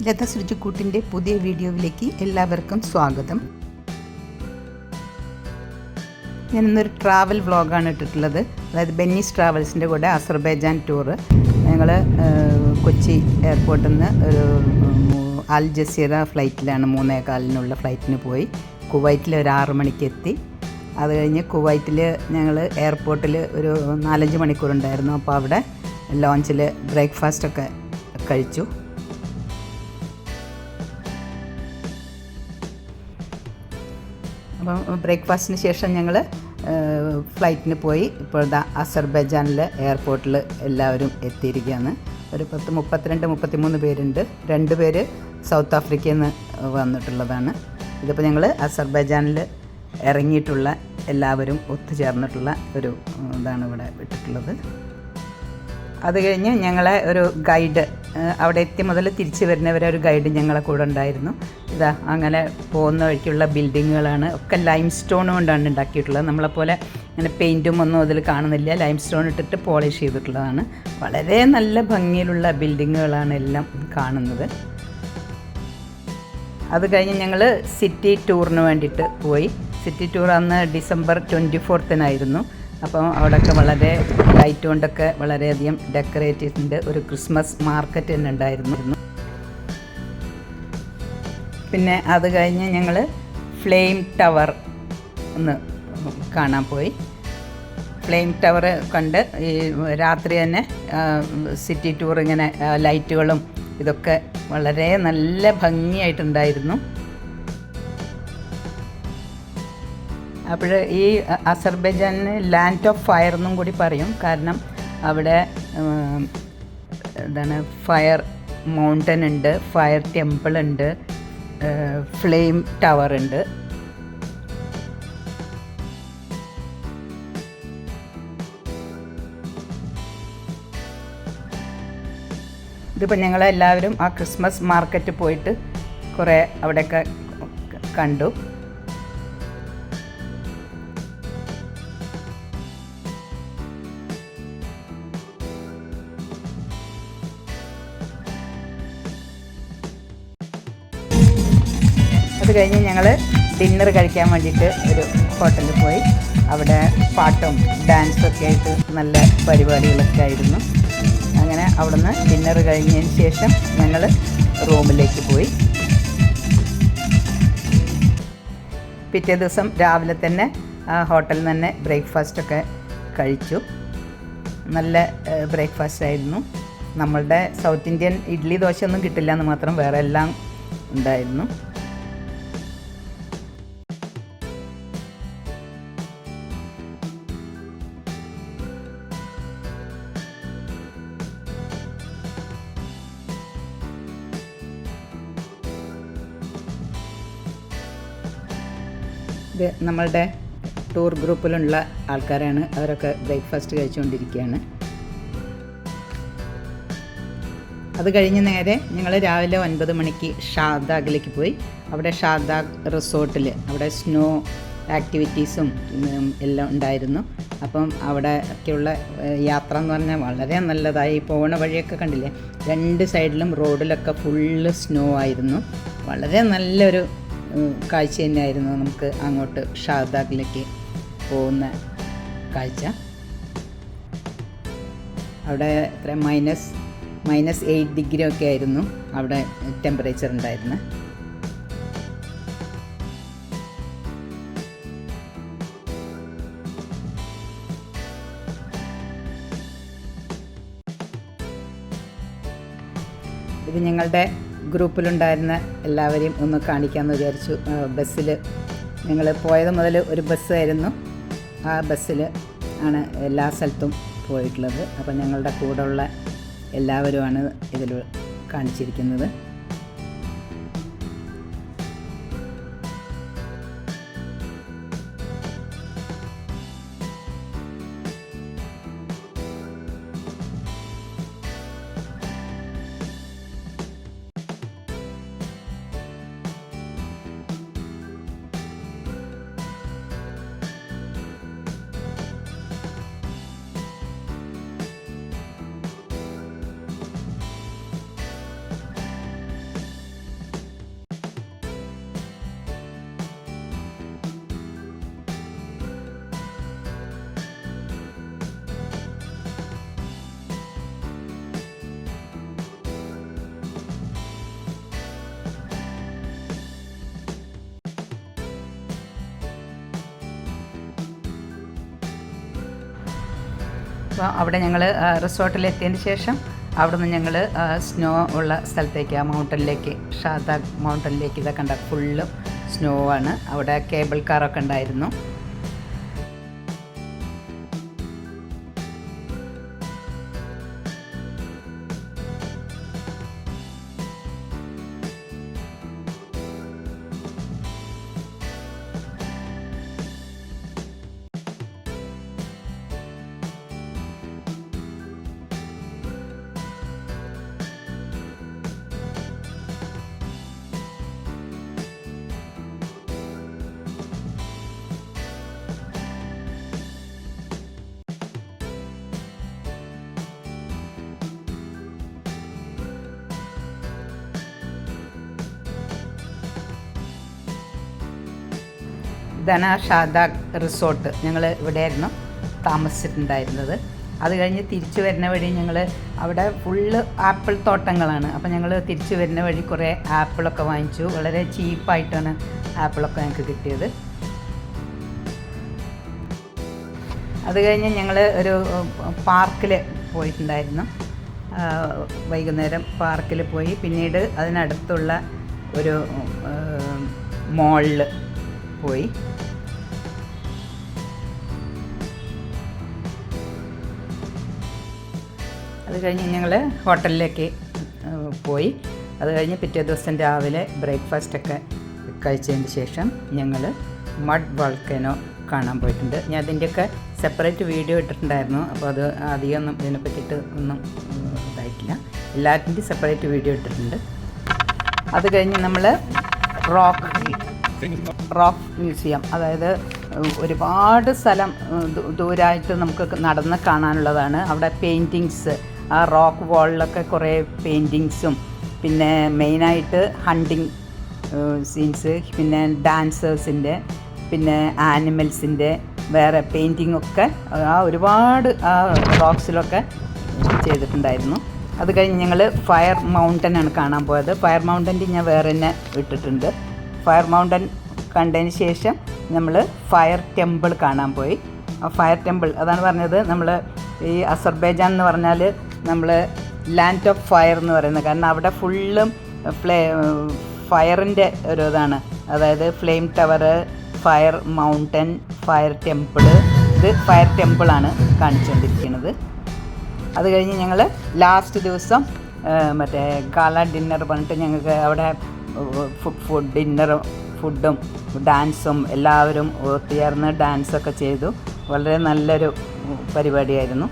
ലത സുരുചിക്കൂട്ടിൻ്റെ പുതിയ വീഡിയോയിലേക്ക് എല്ലാവർക്കും സ്വാഗതം. ഞാനിന്നൊരു ട്രാവൽ വ്ളോഗാണ് ഇട്ടിട്ടുള്ളത്. അതായത് ബെന്നീസ് ട്രാവൽസിൻ്റെ കൂടെ അസർബൈജാൻ ടൂറ്. ഞങ്ങൾ കൊച്ചി എയർപോർട്ടിൽ നിന്ന് ഒരു അൽ ജസീറ ഫ്ലൈറ്റിലാണ് 3:15 ഫ്ലൈറ്റിന് പോയി. കുവൈറ്റിൽ ഒരു 6 മണിക്ക് എത്തി. അത് കഴിഞ്ഞ് കുവൈറ്റിൽ ഞങ്ങൾ എയർപോർട്ടിൽ ഒരു 4-5 മണിക്കൂറുണ്ടായിരുന്നു. അപ്പോൾ അവിടെ ലോഞ്ചിൽ ബ്രേക്ക്ഫാസ്റ്റൊക്കെ കഴിച്ചു. അപ്പം ബ്രേക്ക്ഫാസ്റ്റിന് ശേഷം ഞങ്ങൾ ഫ്ലൈറ്റിന് പോയി. ഇപ്പോഴത്തെ അസർബൈജാനിലെ എയർപോർട്ടിൽ എല്ലാവരും എത്തിയിരിക്കുകയാണ്. ഒരു 32-33 പേരുണ്ട്. 2 പേര് സൗത്ത് ആഫ്രിക്കയിൽ നിന്ന് വന്നിട്ടുള്ളതാണ്. ഇതിപ്പോൾ ഞങ്ങൾ അസർബൈജാനിൽ ഇറങ്ങിയിട്ടുള്ള എല്ലാവരും ഒത്തുചേർന്നിട്ടുള്ള ഒരു ഇതാണ് ഇവിടെ ഇട്ടിട്ടുള്ളത്. അത് കഴിഞ്ഞ് ഞങ്ങളെ ഒരു ഗൈഡ്, അവിടെ എത്തി മുതൽ തിരിച്ച് വരുന്നവരെ ഒരു ഗൈഡ് ഞങ്ങളെ കൂടെ ഉണ്ടായിരുന്നു. ഇതാ അങ്ങനെ പോകുന്ന വഴിക്കുള്ള ബിൽഡിങ്ങുകളാണ്. ഒക്കെ ലൈം സ്റ്റോൺ കൊണ്ടാണ് ഉണ്ടാക്കിയിട്ടുള്ളത്. നമ്മളെപ്പോലെ ഇങ്ങനെ പെയിൻറ്റും ഒന്നും അതിൽ കാണുന്നില്ല. ലൈം സ്റ്റോൺ ഇട്ടിട്ട് പോളിഷ് ചെയ്തിട്ടുള്ളതാണ്. വളരെ നല്ല ഭംഗിയിലുള്ള ബിൽഡിങ്ങുകളാണ് എല്ലാം കാണുന്നത്. അത് കഴിഞ്ഞ് ഞങ്ങൾ സിറ്റി ടൂറിന് വേണ്ടിയിട്ട് പോയി. സിറ്റി ടൂർ അന്ന് ഡിസംബർ 24-നായിരുന്നു. അപ്പം അവിടെയൊക്കെ വളരെ ലൈറ്റ് കൊണ്ടൊക്കെ വളരെയധികം ഡെക്കറേറ്റ് ചെയ്തിട്ടുണ്ട്. ഒരു ക്രിസ്മസ് മാർക്കറ്റ് തന്നെ ഉണ്ടായിരുന്നു. പിന്നെ അത് കഴിഞ്ഞ് ഞങ്ങൾ ഫ്ലെയിം ടവർ ഒന്ന് കാണാൻ പോയി. ഫ്ലെയിം ടവർ കണ്ട് ഈ രാത്രി തന്നെ സിറ്റി ടൂർ ഇങ്ങനെ ലൈറ്റുകളും ഇതൊക്കെ വളരെ നല്ല ഭംഗിയായിട്ടുണ്ടായിരുന്നു. അപ്പോൾ ഈ അസർബൈജാനിന് ലാൻഡ് ഓഫ് ഫയർ എന്നും കൂടി പറയും. കാരണം അവിടെ എന്താണ്, ഫയർ മൗണ്ടൻ ഉണ്ട്, ഫയർ ടെമ്പിൾ ഉണ്ട്, ഫ്ലെയിം ടവർ ഉണ്ട്. ഇതിപ്പോൾ ഞങ്ങളെല്ലാവരും ആ ക്രിസ്മസ് മാർക്കറ്റ് പോയിട്ട് കുറേ അവിടെയൊക്കെ കണ്ടു. അത് കഴിഞ്ഞ് ഞങ്ങൾ ഡിന്നർ കഴിക്കാൻ വേണ്ടിയിട്ട് ഒരു ഹോട്ടലിൽ പോയി. അവിടെ പാട്ടും ഡാൻസൊക്കെ ആയിട്ട് നല്ല പരിപാടികളൊക്കെ ആയിരുന്നു. അങ്ങനെ അവിടുന്ന് ഡിന്നർ കഴിഞ്ഞതിന് ശേഷം ഞങ്ങൾ റൂമിലേക്ക് പോയി. പിറ്റേ ദിവസം രാവിലെ തന്നെ ആ ഹോട്ടലിൽ നിന്ന് തന്നെ ബ്രേക്ക്ഫാസ്റ്റൊക്കെ കഴിച്ചു. നല്ല ബ്രേക്ക്ഫാസ്റ്റ് ആയിരുന്നു. നമ്മളുടെ സൗത്ത് ഇന്ത്യൻ ഇഡ്ഡലി ദോശ ഒന്നും കിട്ടില്ല എന്ന് മാത്രം, വേറെ എല്ലാം ഉണ്ടായിരുന്നു. ഇത് നമ്മളുടെ ടൂർ ഗ്രൂപ്പിലുള്ള ആൾക്കാരാണ്. അവരൊക്കെ ബ്രേക്ക്ഫാസ്റ്റ് കഴിച്ചുകൊണ്ടിരിക്കുകയാണ്. അത് കഴിഞ്ഞ് നേരെ ഞങ്ങൾ രാവിലെ 9 മണിക്ക് ഷാർദാഗിലേക്ക് പോയി. അവിടെ ഷാർദാഗ് റിസോർട്ടിൽ അവിടെ സ്നോ ആക്ടിവിറ്റീസും എല്ലാം ഉണ്ടായിരുന്നു. അപ്പം അവിടെ ഒക്കെയുള്ള യാത്ര എന്ന് പറഞ്ഞാൽ വളരെ നല്ലതായി. പോകുന്ന വഴിയൊക്കെ കണ്ടില്ലേ, 2 സൈഡിലും റോഡിലൊക്കെ ഫുള്ള് സ്നോ ആയിരുന്നു. വളരെ നല്ലൊരു കാഴ്ച തന്നെയായിരുന്നു നമുക്ക് അങ്ങോട്ട് ഷാർദാഗിലേക്ക് പോകുന്ന കാഴ്ച. അവിടെ എത്ര -8 ഡിഗ്രി ഒക്കെ ആയിരുന്നു അവിടെ ടെമ്പറേച്ചർ ഉണ്ടായിരുന്നത്. ഇത് ഞങ്ങളുടെ ഗ്രൂപ്പിലുണ്ടായിരുന്ന എല്ലാവരെയും ഒന്ന് കാണിക്കാമെന്ന് വിചാരിച്ചു. ബസ്സിൽ ഞങ്ങൾ പോയത് മുതൽ ഒരു ബസ്സായിരുന്നു. ആ ബസ്സിൽ ആണ് എല്ലാ സ്ഥലത്തും പോയിട്ടുള്ളത്. അപ്പോൾ ഞങ്ങളുടെ കൂടെയുള്ള എല്ലാവരുമാണ് ഇതിൽ കാണിച്ചിരിക്കുന്നത്. അപ്പോൾ അവിടെ ഞങ്ങൾ റിസോർട്ടിലെത്തിയതിന് ശേഷം അവിടെ നിന്ന് ഞങ്ങൾ സ്നോ ഉള്ള സ്ഥലത്തേക്ക്, ആ മൗണ്ടനിലേക്ക്, ഷാദാഗ് മൗണ്ടനിലേക്ക്, ഇതൊക്കെ കണ്ട ഫുള്ള് സ്നോ ആണ്. അവിടെ കേബിൾ കാറൊക്കെ ഉണ്ടായിരുന്നു. ഇതാണ് ആ ഷാദാഗ് റിസോർട്ട്. ഞങ്ങൾ ഇവിടെയായിരുന്നു താമസിച്ചിട്ടുണ്ടായിരുന്നത്. അത് കഴിഞ്ഞ് തിരിച്ചു വരുന്ന വഴി ഞങ്ങൾ അവിടെ ഫുള്ള് ആപ്പിൾ തോട്ടങ്ങളാണ്. അപ്പോൾ ഞങ്ങൾ തിരിച്ചു വരുന്ന വഴി കുറേ ആപ്പിളൊക്കെ വാങ്ങിച്ചു. വളരെ ചീപ്പായിട്ടാണ് ആപ്പിളൊക്കെ ഞങ്ങൾക്ക് കിട്ടിയത്. അത് കഴിഞ്ഞ് ഞങ്ങൾ ഒരു പാർക്കിൽ പോയിട്ടുണ്ടായിരുന്നു. വൈകുന്നേരം പാർക്കിൽ പോയി. പിന്നീട് അതിനടുത്തുള്ള ഒരു മോളിൽ പോയി. അത് കഴിഞ്ഞ് ഞങ്ങൾ ഹോട്ടലിലേക്ക് പോയി. അത് കഴിഞ്ഞ് പിറ്റേ ദിവസം രാവിലെ ബ്രേക്ക്ഫാസ്റ്റൊക്കെ കഴിച്ചതിന് ശേഷം ഞങ്ങൾ മഡ് വോൾക്കനോ കാണാൻ പോയിട്ടുണ്ട്. ഞാൻ അതിൻ്റെയൊക്കെ സെപ്പറേറ്റ് വീഡിയോ ഇട്ടിട്ടുണ്ടായിരുന്നു. അപ്പോൾ അത് അധികമൊന്നും ഇതിനെ പറ്റിയിട്ട് ഒന്നും ഇതായിട്ടില്ല. എല്ലാറ്റിൻ്റെയും സെപ്പറേറ്റ് വീഡിയോ ഇട്ടിട്ടുണ്ട്. അത് കഴിഞ്ഞ് നമ്മൾ റോക്ക് മ്യൂസിയം, അതായത് ഒരുപാട് സ്ഥലം ദൂരമായിട്ട് നമുക്ക് നടന്ന് കാണാനുള്ളതാണ്. അവിടെ പെയിൻറ്റിങ്സ്, ആ റോക്ക് വാളിലൊക്കെ കുറേ പെയിൻറ്റിങ്സും, പിന്നെ മെയിനായിട്ട് ഹണ്ടിങ് സീൻസ്, പിന്നെ ഡാൻസേഴ്സിൻ്റെ, പിന്നെ ആനിമൽസിൻ്റെ വേറെ പെയിൻറ്റിങ്ങൊക്കെ ആ ഒരുപാട് ആ റോക്സിലൊക്കെ ചെയ്തിട്ടുണ്ടായിരുന്നു. അത് കഴിഞ്ഞ് ഞങ്ങൾ ഫയർ മൗണ്ടനാണ് കാണാൻ പോയത്. ഫയർ മൗണ്ടൻ്റെ ഞാൻ വേറെ തന്നെ ഇട്ടിട്ടുണ്ട്. ഫയർ മൗണ്ടൻ കണ്ടതിന് ശേഷം നമ്മൾ ഫയർ ടെമ്പിൾ കാണാൻ പോയി. ആ ഫയർ ടെമ്പിൾ അതാണ് പറഞ്ഞത്, നമ്മൾ ഈ അസർബൈജാൻ എന്ന് പറഞ്ഞാൽ നമ്മൾ ലാൻഡ് ഓഫ് ഫയർ എന്ന് പറയുന്നത്. കാരണം അവിടെ ഫുള്ളും ഫയറിൻ്റെ ഒരു ഇതാണ്. അതായത് flame tower, fire mountain, fire temple. ഇത് ഫയർ ടെമ്പിളാണ് കാണിച്ചുകൊണ്ടിരിക്കുന്നത്. അത് കഴിഞ്ഞ് ഞങ്ങൾ ലാസ്റ്റ് ദിവസം മറ്റേ ഗാല ഡിന്നർ പറഞ്ഞിട്ട് ഞങ്ങൾക്ക് അവിടെ ഫുഡും ഡാൻസും എല്ലാവരും ഒത്തുചേർന്ന് ഡാൻസൊക്കെ ചെയ്തു. വളരെ നല്ലൊരു പരിപാടിയായിരുന്നു.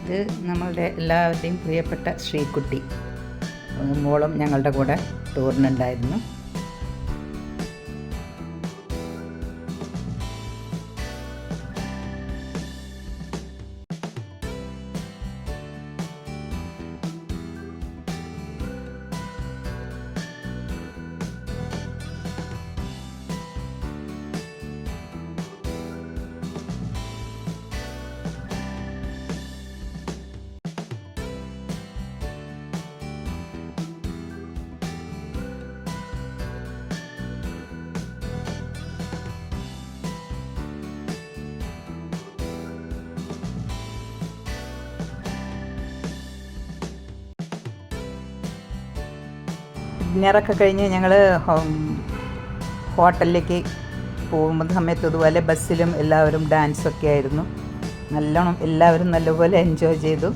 ഇത് നമ്മളുടെ എല്ലാവരുടെയും പ്രിയപ്പെട്ട ശ്രീകുട്ടി മോളും ഞങ്ങളുടെ കൂടെ ടൂറിനുണ്ടായിരുന്നു. ഡിന്നറൊക്കെ കഴിഞ്ഞ് ഞങ്ങൾ ഹോട്ടലിലേക്ക് പോകുന്ന സമയത്ത് ഇതുപോലെ ബസ്സിലും എല്ലാവരും ഡാൻസൊക്കെ ആയിരുന്നു. നല്ലോണം എല്ലാവരും നല്ലപോലെ എൻജോയ് ചെയ്തു.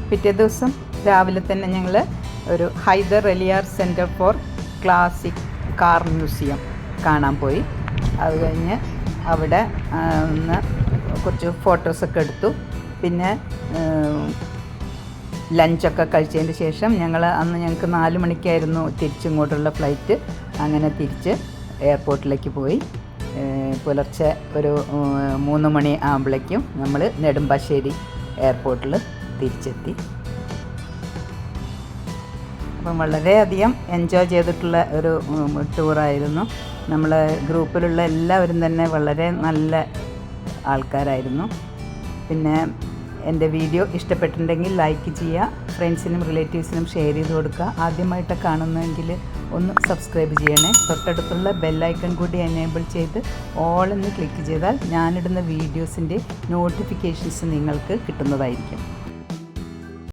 പിറ്റേ ദിവസം രാവിലെ തന്നെ ഞങ്ങൾ ഒരു Hyder Aliyar centre for classic car museum കാണാൻ പോയി. അത് കഴിഞ്ഞ് അവിടെ നിന്ന് കുറച്ച് ഫോട്ടോസൊക്കെ എടുത്തു. പിന്നെ ലഞ്ചൊക്കെ കഴിച്ചതിന് ശേഷം ഞങ്ങൾക്ക് 4 മണിക്കായിരുന്നു തിരിച്ചിങ്ങോട്ടുള്ള ഫ്ലൈറ്റ്. അങ്ങനെ തിരിച്ച് എയർപോർട്ടിലേക്ക് പോയി. പുലർച്ചെ ഒരു 3 മണി ആകുമ്പോഴേക്കും നമ്മൾ നെടുമ്പാശ്ശേരി എയർപോർട്ടിൽ തിരിച്ചെത്തി. അപ്പം വളരെയധികം എൻജോയ് ചെയ്തിട്ടുള്ള ഒരു ടൂറായിരുന്നു. നമ്മൾ ഗ്രൂപ്പിലുള്ള എല്ലാവരും തന്നെ വളരെ നല്ല ആൾക്കാരായിരുന്നു. പിന്നെ എൻ്റെ വീഡിയോ ഇഷ്ടപ്പെട്ടിട്ടുണ്ടെങ്കിൽ ലൈക്ക് ചെയ്യുക, ഫ്രണ്ട്സിനും റിലേറ്റീവ്സിനും ഷെയർ ചെയ്ത് കൊടുക്കുക. ആദ്യമായിട്ട് കാണുന്നതെങ്കിൽ ഒന്ന് സബ്സ്ക്രൈബ് ചെയ്യണേ. തൊട്ടടുത്തുള്ള ബെല്ലൈക്കൺ കൂടി എനേബിൾ ചെയ്ത് ഓൾ എന്ന് ക്ലിക്ക് ചെയ്താൽ ഞാനിടുന്ന വീഡിയോസിൻ്റെ നോട്ടിഫിക്കേഷൻസ് നിങ്ങൾക്ക് കിട്ടുന്നതായിരിക്കും.